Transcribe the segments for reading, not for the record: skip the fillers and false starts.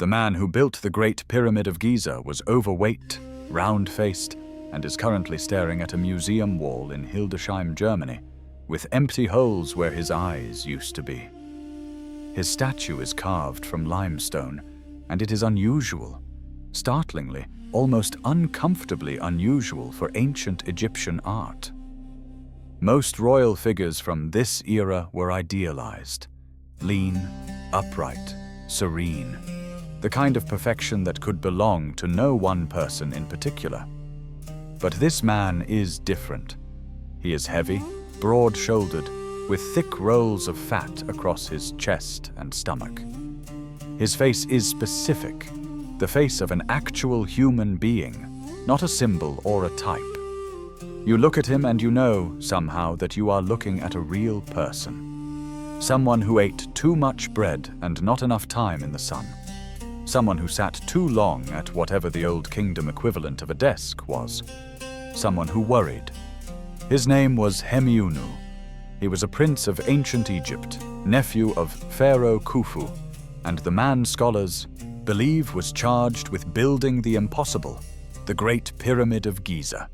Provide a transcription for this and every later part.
The man who built the Great Pyramid of Giza was overweight, round-faced, and is currently staring at a museum wall in Hildesheim, Germany, with empty holes where his eyes used to be. His statue is carved from limestone, and it is unusual, startlingly, almost uncomfortably unusual for ancient Egyptian art. Most royal figures from this era were idealized, lean, upright, serene, the kind of perfection that could belong to no one person in particular. But this man is different. He is heavy, broad-shouldered, with thick rolls of fat across his chest and stomach. His face is specific, the face of an actual human being, not a symbol or a type. You look at him and you know, somehow, that you are looking at a real person. Someone who ate too much bread and not enough time in the sun. Someone who sat too long at whatever the Old Kingdom equivalent of a desk was. Someone who worried. His name was Hemiunu. He was a prince of ancient Egypt, nephew of Pharaoh Khufu, and the man scholars believe was charged with building the impossible, the Great Pyramid of Giza.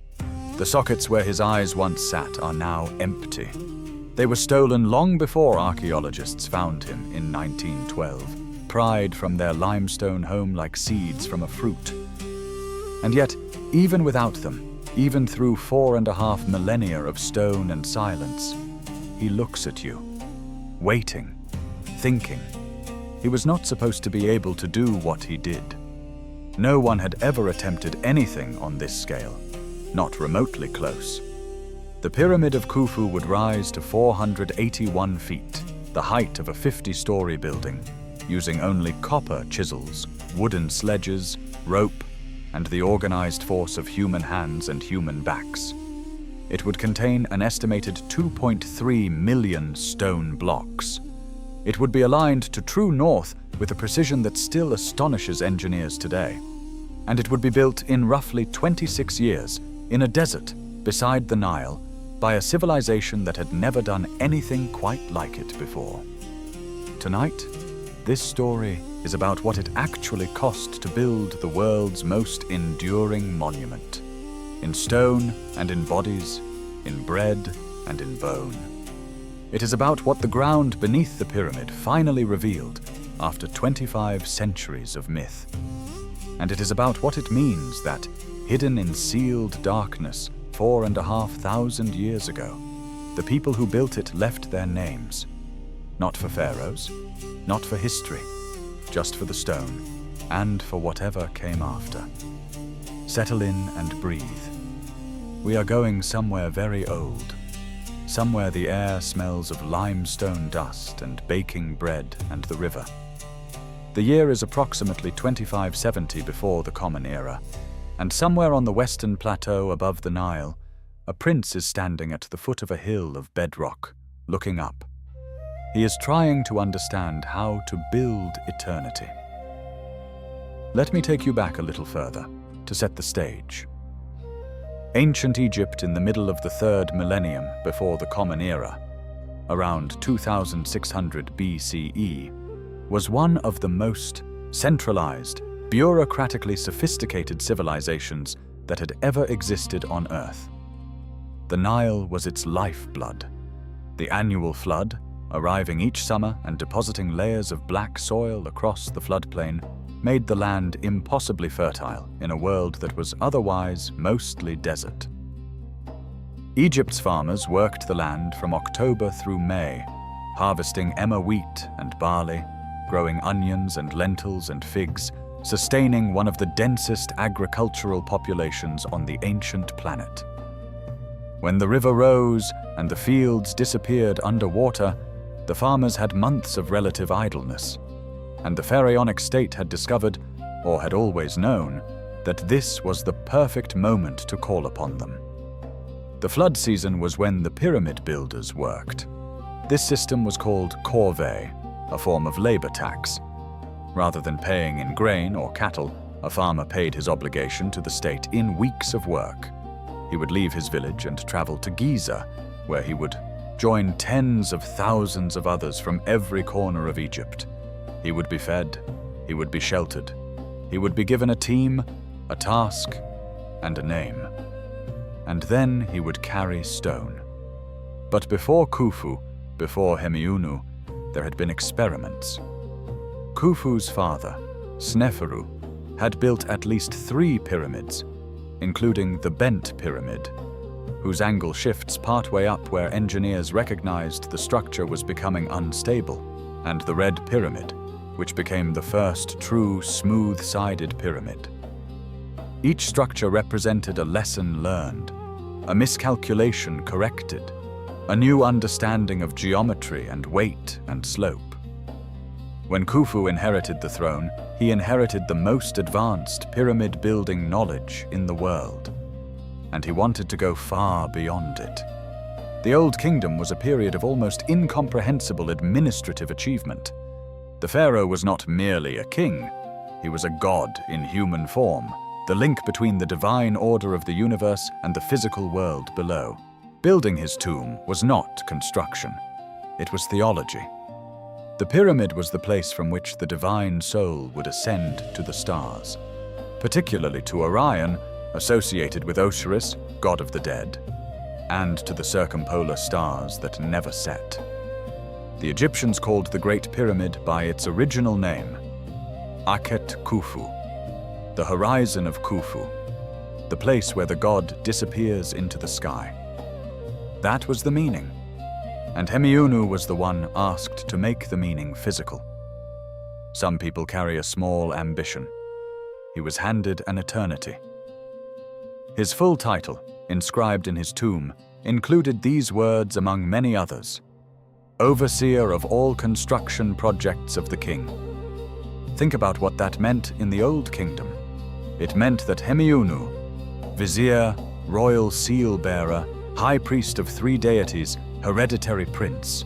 The sockets where his eyes once sat are now empty. They were stolen long before archaeologists found him in 1912, pried from their limestone home like seeds from a fruit. And yet, even without them, even through 4.5 millennia of stone and silence, he looks at you, waiting, thinking. He was not supposed to be able to do what he did. No one had ever attempted anything on this scale, not remotely close. The Pyramid of Khufu would rise to 481 feet, the height of a 50-story building, using only copper chisels, wooden sledges, rope, and the organized force of human hands and human backs. It would contain an estimated 2.3 million stone blocks. It would be aligned to true north with a precision that still astonishes engineers today. And it would be built in roughly 26 years, in a desert beside the Nile, by a civilization that had never done anything quite like it before. Tonight, this story is about what it actually cost to build the world's most enduring monument. In stone and in bodies, in bread and in bone. It is about what the ground beneath the pyramid finally revealed after 25 centuries of myth. And it is about what it means that, hidden in sealed darkness 4,500 years ago, the people who built it left their names. Not for pharaohs, not for history, just for the stone, and for whatever came after. Settle in and breathe. We are going somewhere very old, somewhere the air smells of limestone dust and baking bread and the river. The year is approximately 2570 before the Common Era, and somewhere on the western plateau above the Nile, a prince is standing at the foot of a hill of bedrock, looking up. He is trying to understand how to build eternity. Let me take you back a little further to set the stage. Ancient Egypt in the middle of the 3rd millennium before the Common Era, around 2600 BCE, was one of the most centralized, bureaucratically sophisticated civilizations that had ever existed on Earth. The Nile was its lifeblood. The annual flood, arriving each summer and depositing layers of black soil across the floodplain, made the land impossibly fertile in a world that was otherwise mostly desert. Egypt's farmers worked the land from October through May, harvesting emmer wheat and barley, growing onions and lentils and figs, sustaining one of the densest agricultural populations on the ancient planet. When the river rose and the fields disappeared underwater, the farmers had months of relative idleness, and the pharaonic state had discovered, or had always known, that this was the perfect moment to call upon them. The flood season was when the pyramid builders worked. This system was called corvée, a form of labor tax. Rather than paying in grain or cattle, a farmer paid his obligation to the state in weeks of work. He would leave his village and travel to Giza, where he would join tens of thousands of others from every corner of Egypt. He would be fed, He would be sheltered. He would be given a team, a task, and a name. And then he would carry stone. But before Khufu, before Hemiunu, there had been experiments. Khufu's father, Sneferu, had built at least 3 pyramids, including the Bent Pyramid, whose angle shifts partway up where engineers recognized the structure was becoming unstable, and the Red Pyramid, which became the first true smooth-sided pyramid. Each structure represented a lesson learned, a miscalculation corrected, a new understanding of geometry and weight and slope. When Khufu inherited the throne, he inherited the most advanced pyramid-building knowledge in the world, and he wanted to go far beyond it. The Old Kingdom was a period of almost incomprehensible administrative achievement. The pharaoh was not merely a king, he was a god in human form, the link between the divine order of the universe and the physical world below. Building his tomb was not construction, it was theology. The pyramid was the place from which the divine soul would ascend to the stars, particularly to Orion, associated with Osiris, god of the dead, and to the circumpolar stars that never set. The Egyptians called the Great Pyramid by its original name, Akhet Khufu, the horizon of Khufu, the place where the god disappears into the sky. That was the meaning, and Hemiunu was the one asked to make the meaning physical. Some people carry a small ambition. He was handed an eternity. His full title, inscribed in his tomb, included these words among many others: Overseer of all construction projects of the king. Think about what that meant in the Old Kingdom. It meant that Hemiunu, vizier, royal seal-bearer, high priest of 3 deities, hereditary prince,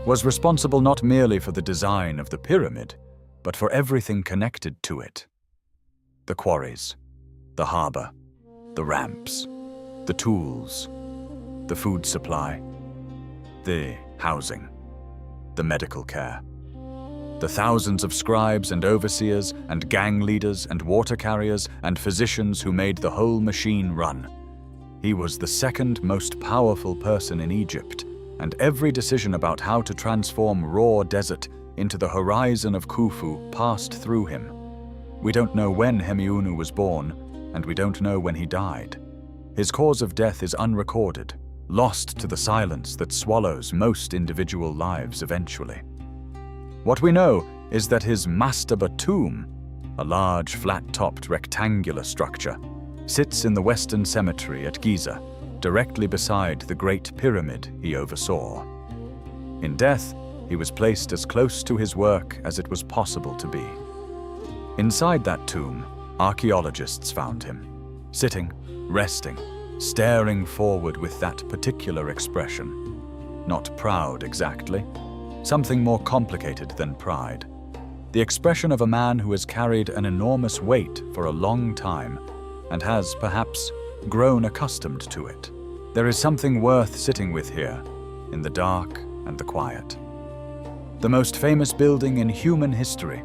was responsible not merely for the design of the pyramid, but for everything connected to it. The quarries, the harbor, the ramps, the tools, the food supply, the housing, the medical care, the thousands of scribes and overseers and gang leaders and water carriers and physicians who made the whole machine run. He was the second most powerful person in Egypt, and every decision about how to transform raw desert into the horizon of Khufu passed through him. We don't know when Hemiunu was born, and we don't know when he died. His cause of death is unrecorded, lost to the silence that swallows most individual lives eventually. What we know is that his mastaba tomb, a large flat-topped rectangular structure, sits in the Western Cemetery at Giza, directly beside the Great Pyramid he oversaw. In death, he was placed as close to his work as it was possible to be. Inside that tomb, archaeologists found him, sitting, resting, staring forward with that particular expression. Not proud exactly, something more complicated than pride. The expression of a man who has carried an enormous weight for a long time and has, perhaps, grown accustomed to it. There is something worth sitting with here, in the dark and the quiet. The most famous building in human history,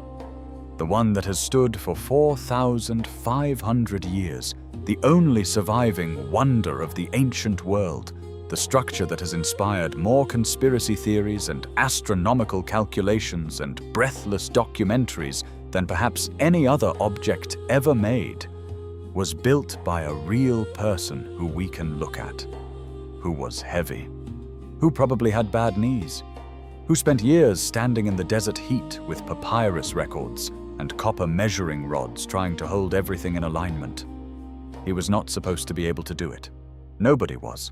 the one that has stood for 4,500 years, the only surviving wonder of the ancient world, the structure that has inspired more conspiracy theories and astronomical calculations and breathless documentaries than perhaps any other object ever made, was built by a real person who we can look at, who was heavy, who probably had bad knees, who spent years standing in the desert heat with papyrus records and copper measuring rods trying to hold everything in alignment. He was not supposed to be able to do it. Nobody was.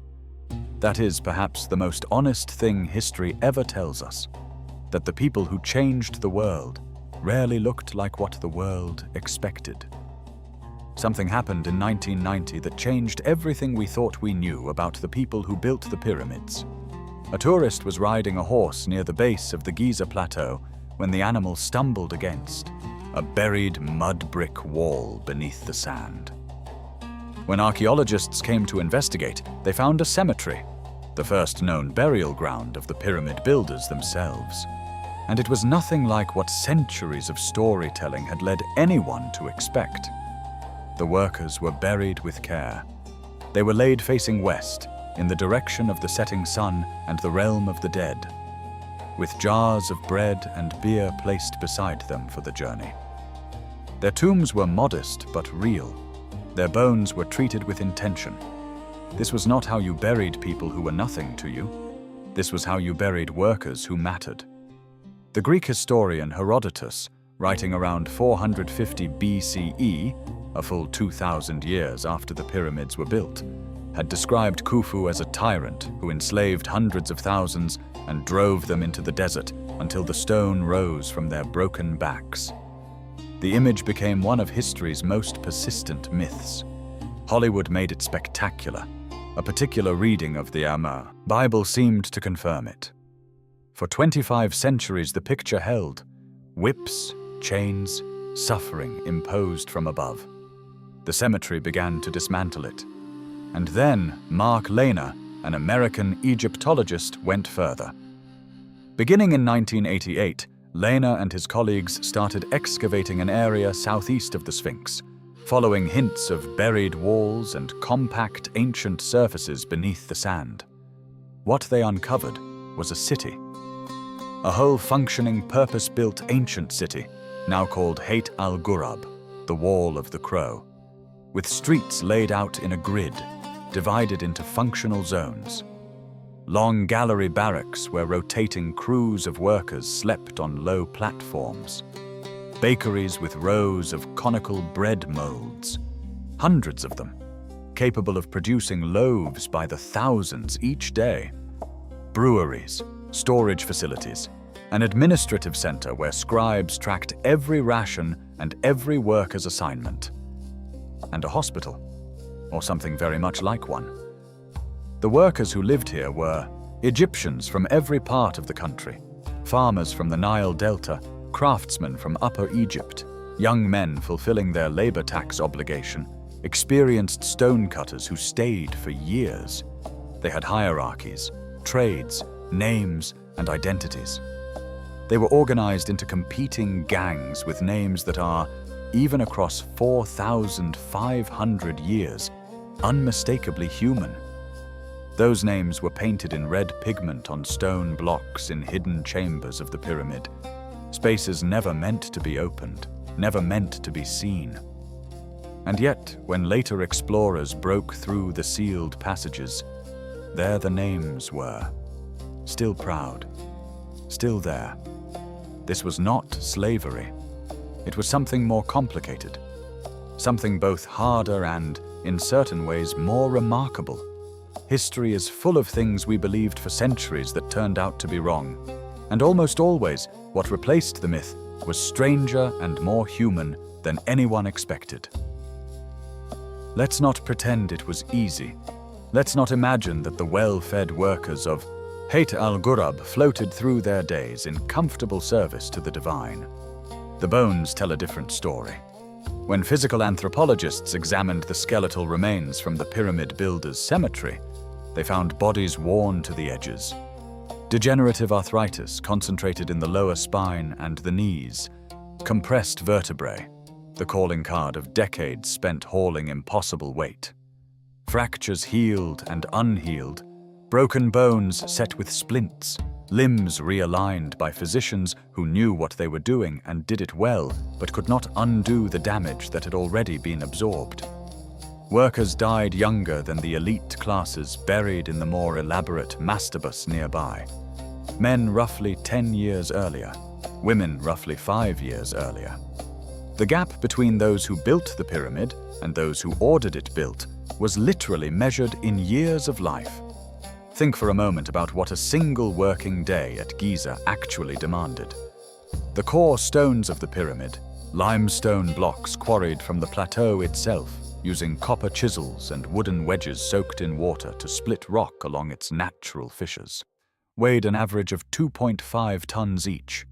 That is perhaps the most honest thing history ever tells us, that the people who changed the world rarely looked like what the world expected. Something happened in 1990 that changed everything we thought we knew about the people who built the pyramids. A tourist was riding a horse near the base of the Giza plateau when the animal stumbled against a buried mud brick wall beneath the sand. When archaeologists came to investigate, they found a cemetery, the first known burial ground of the pyramid builders themselves. and it was nothing like what centuries of storytelling had led anyone to expect. The workers were buried with care. They were laid facing west, in the direction of the setting sun and the realm of the dead, with jars of bread and beer placed beside them for the journey. Their tombs were modest but real. Their bones were treated with intention. This was not how you buried people who were nothing to you. This was how you buried workers who mattered. The Greek historian Herodotus, writing around 450 BCE, a full 2,000 years after the pyramids were built, had described Khufu as a tyrant who enslaved hundreds of thousands and drove them into the desert until the stone rose from their broken backs. The image became one of history's most persistent myths. Hollywood made it spectacular. A particular reading of the Bible seemed to confirm it. For 25 centuries, the picture held whips, chains, suffering imposed from above. The cemetery began to dismantle it. And then Mark Lehner, an American Egyptologist, went further. Beginning in 1988, Lehner and his colleagues started excavating an area southeast of the Sphinx, following hints of buried walls and compact ancient surfaces beneath the sand. What they uncovered was a city. A whole functioning, purpose-built ancient city, now called Hayt al-Ghurab, the Wall of the Crow, with streets laid out in a grid, divided into functional zones. Long gallery barracks where rotating crews of workers slept on low platforms. Bakeries with rows of conical bread molds, hundreds of them, capable of producing loaves by the thousands each day. Breweries, storage facilities, an administrative center where scribes tracked every ration and every worker's assignment. And a hospital, or something very much like one. The workers who lived here were Egyptians from every part of the country, farmers from the Nile Delta, craftsmen from Upper Egypt, young men fulfilling their labor tax obligation, experienced stonecutters who stayed for years. They had hierarchies, trades, names, and identities. They were organized into competing gangs with names that are, even across 4,500 years, unmistakably human. Those names were painted in red pigment on stone blocks in hidden chambers of the pyramid, spaces never meant to be opened, never meant to be seen. And yet, when later explorers broke through the sealed passages, there the names were, still proud, still there. This was not slavery. It was something more complicated, something both harder and, in certain ways, more remarkable. History is full of things we believed for centuries that turned out to be wrong, and almost always what replaced the myth was stranger and more human than anyone expected. Let's not pretend it was easy. Let's not imagine that the well-fed workers of Hayt al-Ghurab floated through their days in comfortable service to the divine. The bones tell a different story. When physical anthropologists examined the skeletal remains from the pyramid builders' cemetery, they found bodies worn to the edges. Degenerative arthritis concentrated in the lower spine and the knees, compressed vertebrae, the calling card of decades spent hauling impossible weight. Fractures healed and unhealed, broken bones set with splints, limbs realigned by physicians who knew what they were doing and did it well, but could not undo the damage that had already been absorbed. Workers died younger than the elite classes buried in the more elaborate mastebus nearby. Men roughly 10 years earlier, women roughly 5 years earlier. The gap between those who built the pyramid and those who ordered it built was literally measured in years of life. Think for a moment about what a single working day at Giza actually demanded. The core stones of the pyramid, limestone blocks quarried from the plateau itself, using copper chisels and wooden wedges soaked in water to split rock along its natural fissures, weighed an average of 2.5 tons each.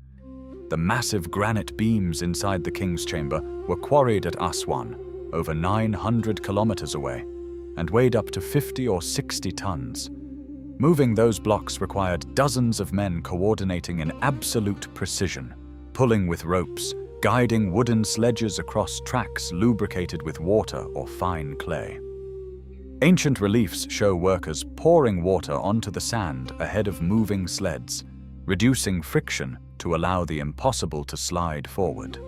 The massive granite beams inside the king's chamber were quarried at Aswan, over 900 kilometers away, and weighed up to 50 or 60 tons. Moving those blocks required dozens of men coordinating in absolute precision, pulling with ropes, guiding wooden sledges across tracks lubricated with water or fine clay. Ancient reliefs show workers pouring water onto the sand ahead of moving sleds, reducing friction to allow the impossible to slide forward.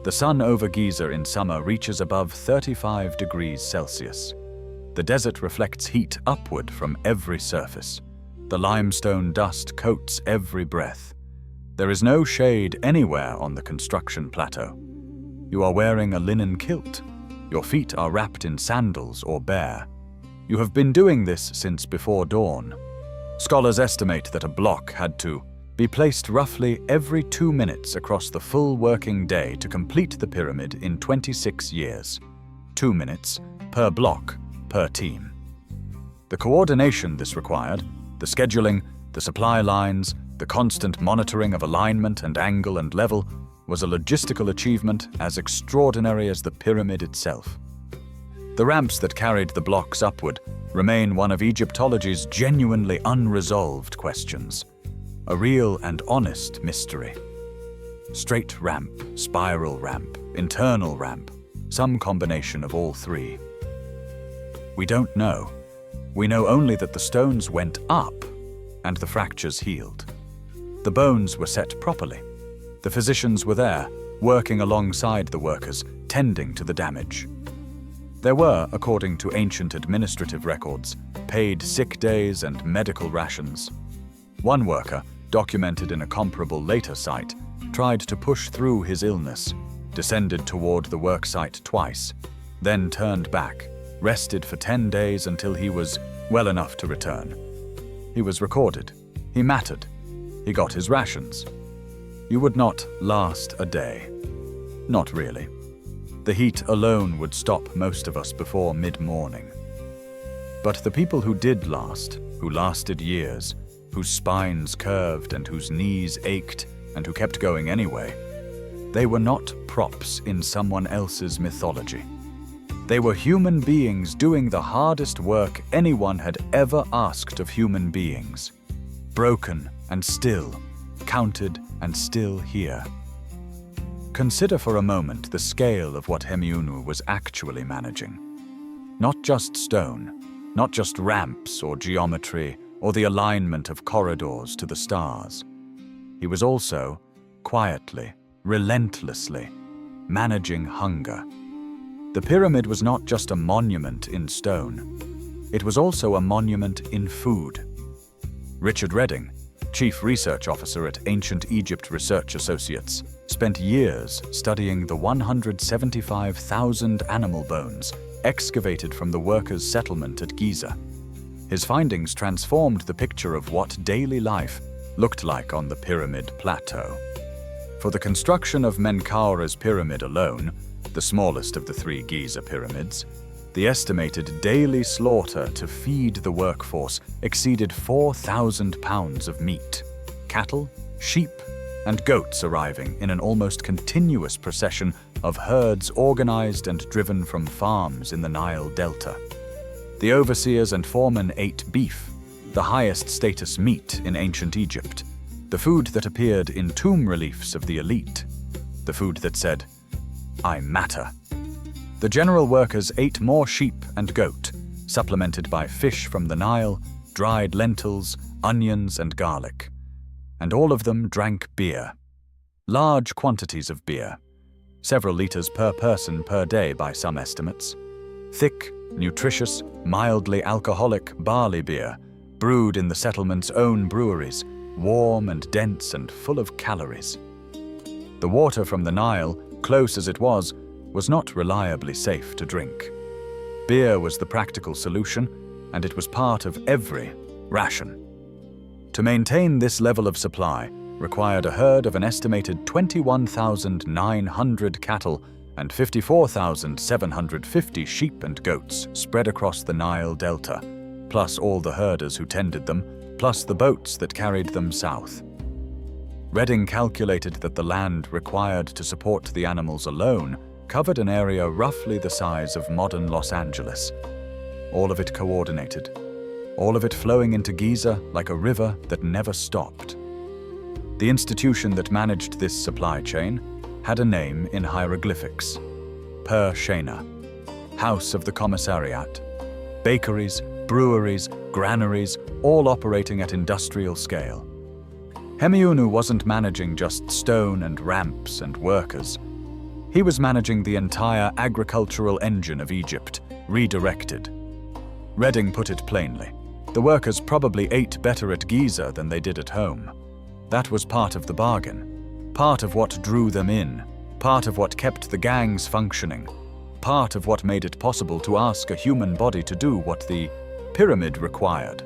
The sun over Giza in summer reaches above 35 degrees Celsius. The desert reflects heat upward from every surface. The limestone dust coats every breath. There is no shade anywhere on the construction plateau. You are wearing a linen kilt. Your feet are wrapped in sandals or bare. You have been doing this since before dawn. Scholars estimate that a block had to be placed roughly every 2 minutes across the full working day to complete the pyramid in 26 years. 2 minutes per block per team. The coordination this required, the scheduling, the supply lines, the constant monitoring of alignment and angle and level, was a logistical achievement as extraordinary as the pyramid itself. The ramps that carried the blocks upward remain one of Egyptology's genuinely unresolved questions, a real and honest mystery. Straight ramp, spiral ramp, internal ramp, some combination of all three. We don't know. We know only that the stones went up and the fractures healed. The bones were set properly. The physicians were there, working alongside the workers, tending to the damage. There were, according to ancient administrative records, paid sick days and medical rations. One worker, documented in a comparable later site, tried to push through his illness, descended toward the worksite twice, then turned back, rested for 10 days until he was well enough to return. He was recorded. He mattered. He got his rations. You would not last a day. Not really. The heat alone would stop most of us before mid-morning. But the people who did last, who lasted years, whose spines curved and whose knees ached and who kept going anyway, they were not props in someone else's mythology. They were human beings doing the hardest work anyone had ever asked of human beings. Broken and still, counted and still here. Consider for a moment the scale of what Hemiunu was actually managing. Not just stone, not just ramps or geometry or the alignment of corridors to the stars. He was also, quietly, relentlessly, managing hunger. The pyramid was not just a monument in stone. It was also a monument in food. Richard Redding, Chief Research Officer at Ancient Egypt Research Associates, spent years studying the 175,000 animal bones excavated from the workers' settlement at Giza. His findings transformed the picture of what daily life looked like on the pyramid plateau. For the construction of Menkaura's pyramid alone, the smallest of the 3 Giza pyramids, the estimated daily slaughter to feed the workforce exceeded 4,000 pounds of meat. Cattle, sheep, and goats arriving in an almost continuous procession of herds organized and driven from farms in the Nile Delta. The overseers and foremen ate beef, the highest status meat in ancient Egypt, the food that appeared in tomb reliefs of the elite, the food that said, "I matter." The general workers ate more sheep and goat, supplemented by fish from the Nile, dried lentils, onions, and garlic. And all of them drank beer. Large quantities of beer, several liters per person per day by some estimates. Thick, nutritious, mildly alcoholic barley beer, brewed in the settlement's own breweries, warm and dense and full of calories. The water from the Nile, close as it was not reliably safe to drink. Beer was the practical solution, and it was part of every ration. To maintain this level of supply required a herd of an estimated 21,900 cattle and 54,750 sheep and goats spread across the Nile Delta, plus all the herders who tended them, plus the boats that carried them south. Redding calculated that the land required to support the animals alone covered an area roughly the size of modern Los Angeles. All of it coordinated. all of it flowing into Giza like a river that never stopped. The institution that managed this supply chain had a name in hieroglyphics: Per Shena, House of the Commissariat. Bakeries, breweries, granaries, all operating at industrial scale. Hemiunu wasn't managing just stone and ramps and workers. He was managing the entire agricultural engine of Egypt, redirected. Redding put it plainly: the workers probably ate better at Giza than they did at home. That was part of the bargain, part of what drew them in, part of what kept the gangs functioning, part of what made it possible to ask a human body to do what the pyramid required.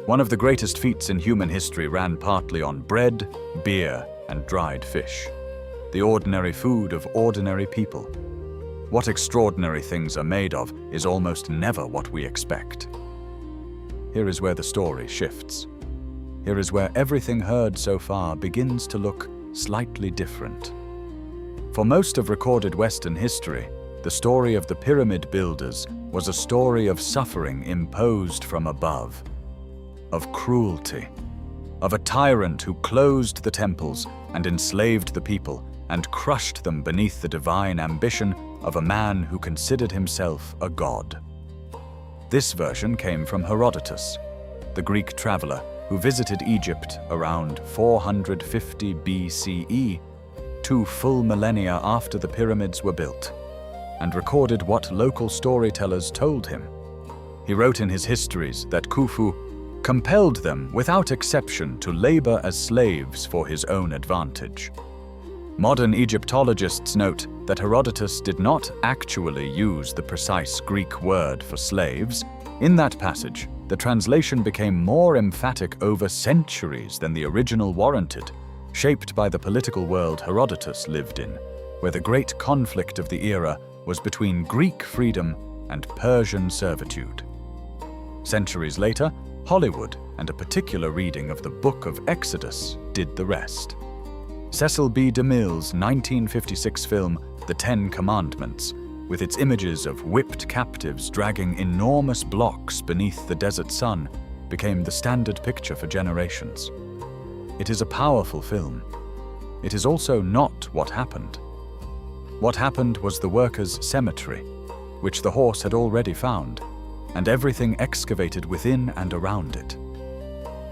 One of the greatest feats in human history ran partly on bread, beer, and dried fish, the ordinary food of ordinary people. What extraordinary things are made of is almost never what we expect. Here is where the story shifts. Here is where everything heard so far begins to look slightly different. For most of recorded Western history, the story of the pyramid builders was a story of suffering imposed from above, of cruelty, of a tyrant who closed the temples and enslaved the people and crushed them beneath the divine ambition of a man who considered himself a god. This version came from Herodotus, the Greek traveler who visited Egypt around 450 BCE, 2 full millennia after the pyramids were built, and recorded what local storytellers told him. He wrote in his histories that Khufu compelled them without exception to labor as slaves for his own advantage. Modern Egyptologists note that Herodotus did not actually use the precise Greek word for slaves. In that passage, the translation became more emphatic over centuries than the original warranted, shaped by the political world Herodotus lived in, where the great conflict of the era was between Greek freedom and Persian servitude. Centuries later, Hollywood and a particular reading of the Book of Exodus did the rest. Cecil B. DeMille's 1956 film, The Ten Commandments, with its images of whipped captives dragging enormous blocks beneath the desert sun, became the standard picture for generations. It is a powerful film. It is also not what happened. What happened was the workers' cemetery, which the horse had already found, and everything excavated within and around it.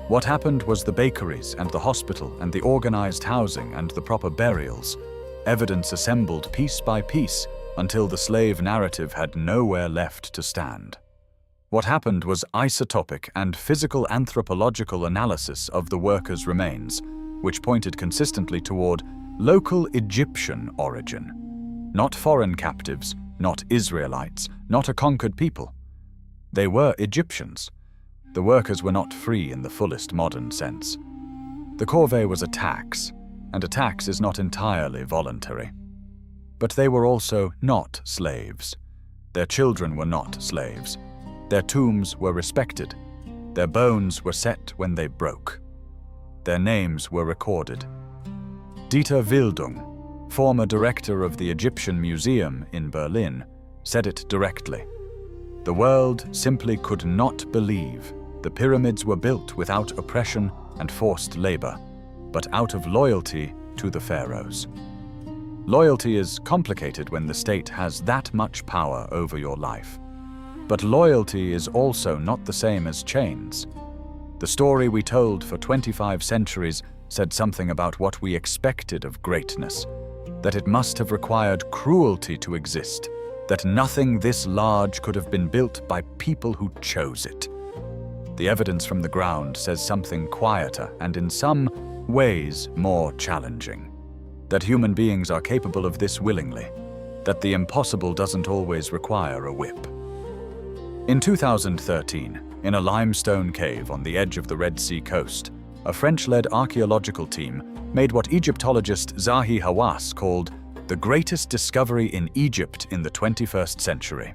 What happened was the bakeries and the hospital and the organized housing and the proper burials, evidence assembled piece by piece until the slave narrative had nowhere left to stand. What happened was isotopic and physical anthropological analysis of the workers' remains, which pointed consistently toward local Egyptian origin. Not foreign captives, not Israelites, not a conquered people. They were Egyptians. The workers were not free in the fullest modern sense. The corvée was a tax, and a tax is not entirely voluntary. But they were also not slaves. Their children were not slaves. Their tombs were respected. Their bones were set when they broke. Their names were recorded. Dieter Wildung, former director of the Egyptian Museum in Berlin, said it directly. The world simply could not believe the pyramids were built without oppression and forced labor, but out of loyalty to the pharaohs. Loyalty is complicated when the state has that much power over your life. But loyalty is also not the same as chains. The story we told for 25 centuries said something about what we expected of greatness, that it must have required cruelty to exist, that nothing this large could have been built by people who chose it. The evidence from the ground says something quieter and in some ways more challenging. That human beings are capable of this willingly, that the impossible doesn't always require a whip. In 2013, in a limestone cave on the edge of the Red Sea coast, a French-led archaeological team made what Egyptologist Zahi Hawass called the greatest discovery in Egypt in the 21st century.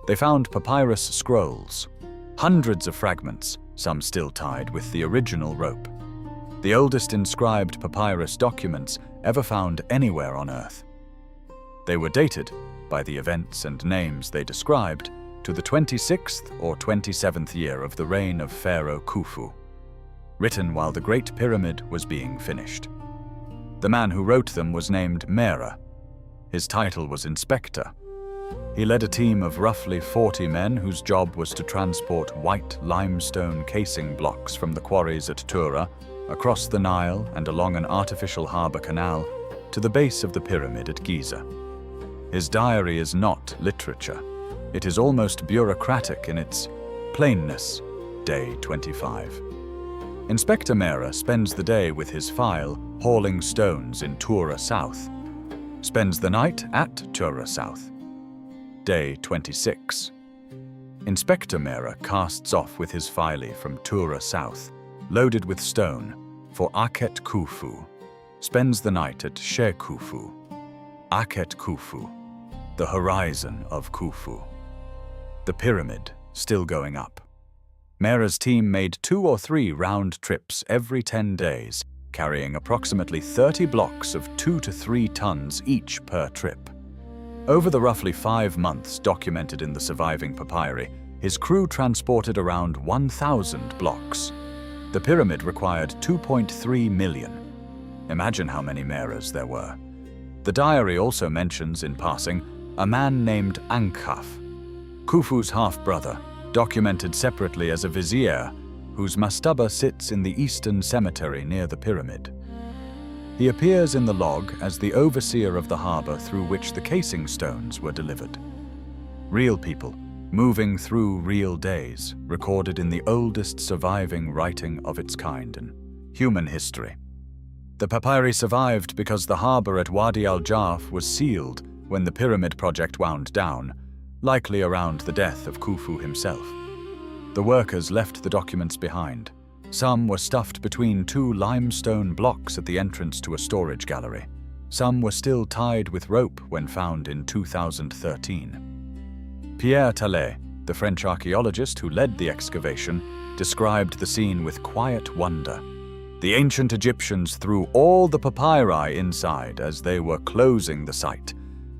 They found papyrus scrolls, hundreds of fragments, some still tied with the original rope. The oldest inscribed papyrus documents ever found anywhere on Earth. They were dated, by the events and names they described, to the 26th or 27th year of the reign of Pharaoh Khufu, written while the Great Pyramid was being finished. The man who wrote them was named Mera. His title was Inspector. He led a team of roughly 40 men whose job was to transport white limestone casing blocks from the quarries at Tura, across the Nile and along an artificial harbor canal, to the base of the pyramid at Giza. His diary is not literature. It is almost bureaucratic in its plainness. Day 25. Inspector Mera spends the day with his file hauling stones in Tura South. Spends the night at Tura South. Day 26. Inspector Mera casts off with his file from Tura South, loaded with stone, for Akhet Khufu. Spends the night at Khufu. Akhet Khufu, the horizon of Khufu. The pyramid still going up. Mera's team made 2 or 3 round trips every 10 days, carrying approximately 30 blocks of 2 to 3 tons each per trip. Over the roughly 5 months documented in the surviving papyri, his crew transported around 1,000 blocks. The pyramid required 2.3 million. Imagine how many Meras there were. The diary also mentions, in passing, a man named Ankhaf, Khufu's half-brother, documented separately as a vizier, whose mastaba sits in the eastern cemetery near the pyramid. He appears in the log as the overseer of the harbor through which the casing stones were delivered. Real people, moving through real days, recorded in the oldest surviving writing of its kind in human history. The papyri survived because the harbor at Wadi al-Jarf was sealed when the pyramid project wound down, likely around the death of Khufu himself. The workers left the documents behind. Some were stuffed between 2 limestone blocks at the entrance to a storage gallery. Some were still tied with rope when found in 2013. Pierre Tallet, the French archaeologist who led the excavation, described the scene with quiet wonder. The ancient Egyptians threw all the papyri inside as they were closing the site,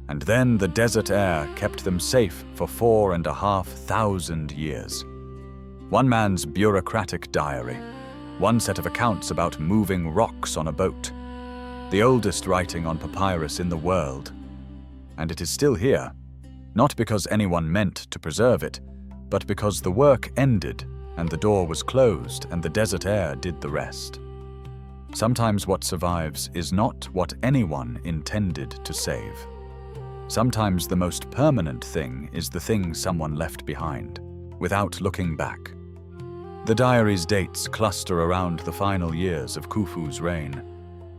and then the desert air kept them safe for 4,500 years. One man's bureaucratic diary, one set of accounts about moving rocks on a boat, the oldest writing on papyrus in the world. And it is still here, not because anyone meant to preserve it, but because the work ended and the door was closed and the desert air did the rest. Sometimes what survives is not what anyone intended to save. Sometimes the most permanent thing is the thing someone left behind, without looking back. The diary's dates cluster around the final years of Khufu's reign.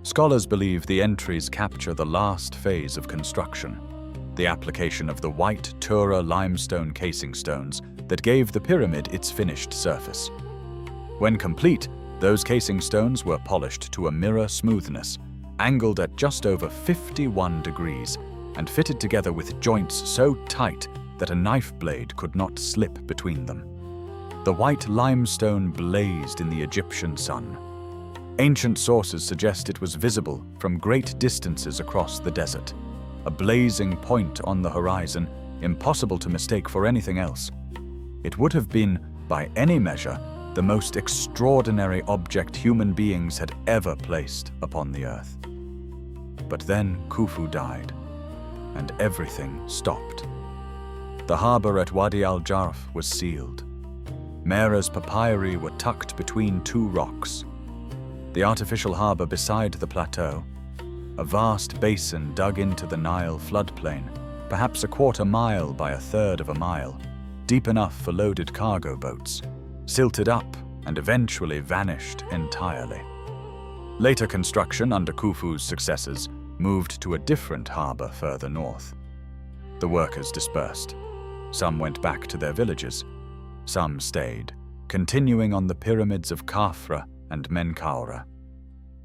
Scholars believe the entries capture the last phase of construction, the application of the white Tura limestone casing stones that gave the pyramid its finished surface. When complete, those casing stones were polished to a mirror smoothness, angled at just over 51 degrees, and fitted together with joints so tight that a knife blade could not slip between them. The white limestone blazed in the Egyptian sun. Ancient sources suggest it was visible from great distances across the desert, a blazing point on the horizon, impossible to mistake for anything else. It would have been, by any measure, the most extraordinary object human beings had ever placed upon the earth. But then Khufu died, and everything stopped. The harbor at Wadi al-Jarf was sealed. Mera's papyri were tucked between 2 rocks. The artificial harbor beside the plateau, a vast basin dug into the Nile floodplain, perhaps a 1/4 mile by 1/3 of a mile, deep enough for loaded cargo boats, silted up and eventually vanished entirely. Later construction under Khufu's successors moved to a different harbor further north. The workers dispersed. Some went back to their villages. Some stayed, continuing on the pyramids of Khafra and Menkaura.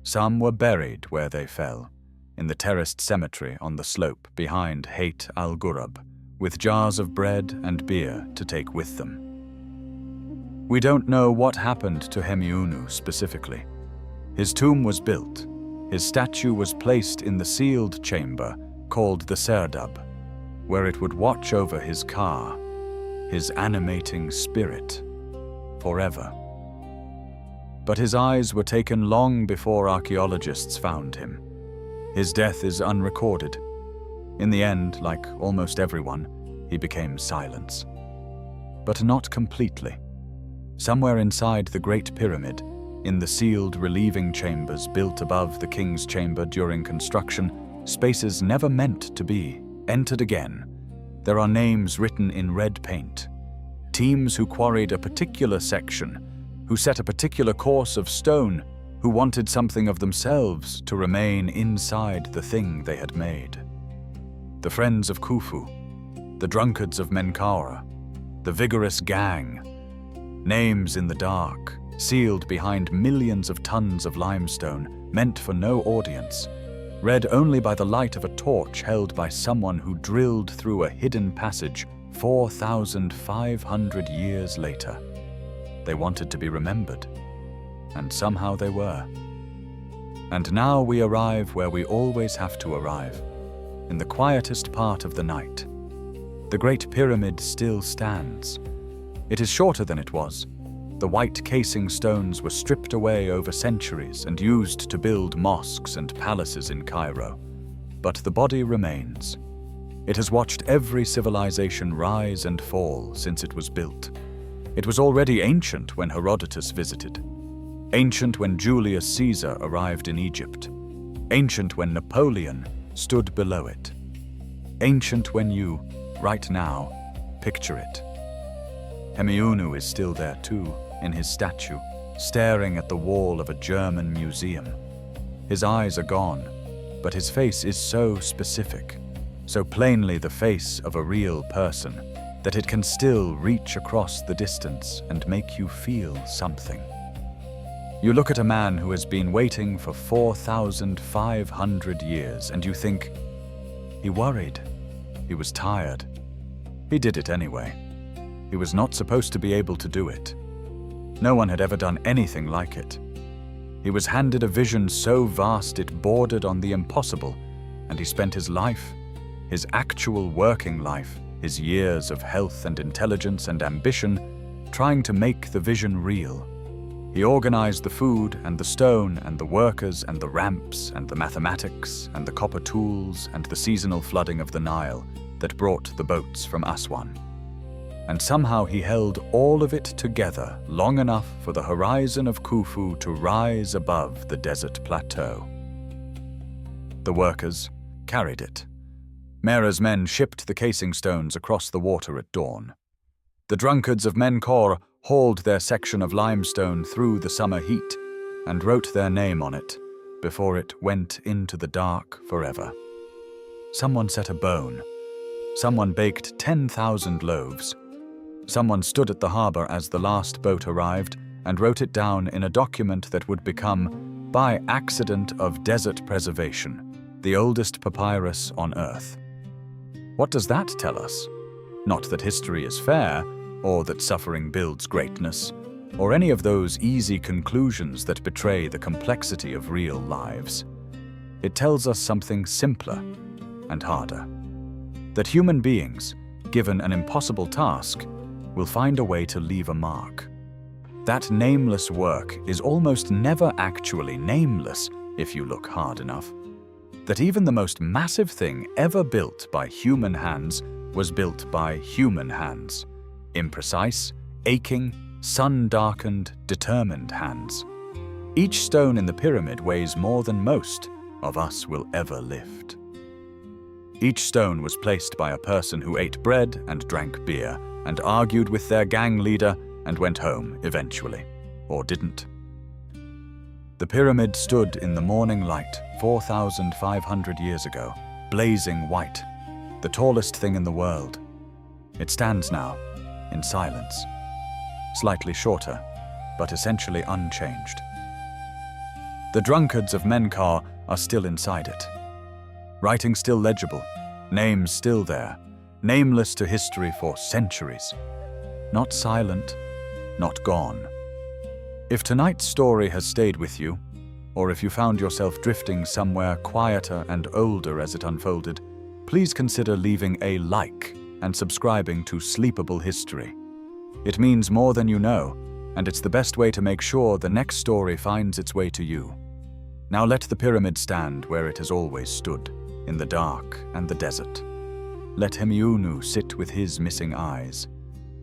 Some were buried where they fell, in the terraced cemetery on the slope behind Hayt al-Ghurab, with jars of bread and beer to take with them. We don't know what happened to Hemiunu specifically. His tomb was built. His statue was placed in the sealed chamber called the Serdab, where it would watch over his car. his animating spirit, forever. But his eyes were taken long before archaeologists found him. His death is unrecorded. In the end, like almost everyone, he became silence. But not completely. Somewhere inside the Great Pyramid, in the sealed relieving chambers built above the king's chamber during construction, spaces never meant to be entered again. There are names written in red paint. Teams who quarried a particular section, who set a particular course of stone, who wanted something of themselves to remain inside the thing they had made. The friends of Khufu, the drunkards of Menkaure, the vigorous gang. Names in the dark, sealed behind millions of tons of limestone, meant for no audience, read only by the light of a torch held by someone who drilled through a hidden passage 4,500 years later. They wanted to be remembered, and somehow they were. And now we arrive where we always have to arrive, in the quietest part of the night. The Great Pyramid still stands. It is shorter than it was. The white casing stones were stripped away over centuries and used to build mosques and palaces in Cairo. But the body remains. It has watched every civilization rise and fall since it was built. It was already ancient when Herodotus visited. Ancient when Julius Caesar arrived in Egypt. Ancient when Napoleon stood below it. Ancient when you, right now, picture it. Hemiunu is still there too, in his statue, staring at the wall of a German museum. His eyes are gone, but his face is so specific, so plainly the face of a real person, that it can still reach across the distance and make you feel something. You look at a man who has been waiting for 4,500 years and you think, he worried, he was tired. He did it anyway. He was not supposed to be able to do it. No one had ever done anything like it. He was handed a vision so vast it bordered on the impossible, and he spent his life, his actual working life, his years of health and intelligence and ambition, trying to make the vision real. He organized the food and the stone and the workers and the ramps and the mathematics and the copper tools and the seasonal flooding of the Nile that brought the boats from Aswan. And somehow he held all of it together long enough for the horizon of Khufu to rise above the desert plateau. The workers carried it. Mera's men shipped the casing stones across the water at dawn. The drunkards of Menkaure hauled their section of limestone through the summer heat and wrote their name on it before it went into the dark forever. Someone set a bone. Someone baked 10,000 loaves. Someone stood at the harbor as the last boat arrived and wrote it down in a document that would become, by accident of desert preservation, the oldest papyrus on Earth. What does that tell us? Not that history is fair, or that suffering builds greatness, or any of those easy conclusions that betray the complexity of real lives. It tells us something simpler and harder. That human beings, given an impossible task, will find a way to leave a mark. That nameless work is almost never actually nameless if you look hard enough. That even the most massive thing ever built by human hands was built by human hands. Imprecise, aching, sun-darkened, determined hands. Each stone in the pyramid weighs more than most of us will ever lift. Each stone was placed by a person who ate bread and drank beer, and argued with their gang leader and went home eventually, or didn't. The pyramid stood in the morning light 4,500 years ago, blazing white, the tallest thing in the world. It stands now, in silence, slightly shorter, but essentially unchanged. The drunkards of Menkaure are still inside it. Writing still legible, names still there, nameless to history for centuries. Not silent, not gone. If tonight's story has stayed with you, or if you found yourself drifting somewhere quieter and older as it unfolded, please consider leaving a like and subscribing to Sleepable History. It means more than you know, and it's the best way to make sure the next story finds its way to you. Now let the pyramid stand where it has always stood, in the dark and the desert. Let Hemiunu sit with his missing eyes.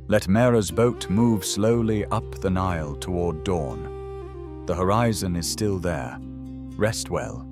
Let Mera's boat move slowly up the Nile toward dawn. The horizon is still there. Rest well.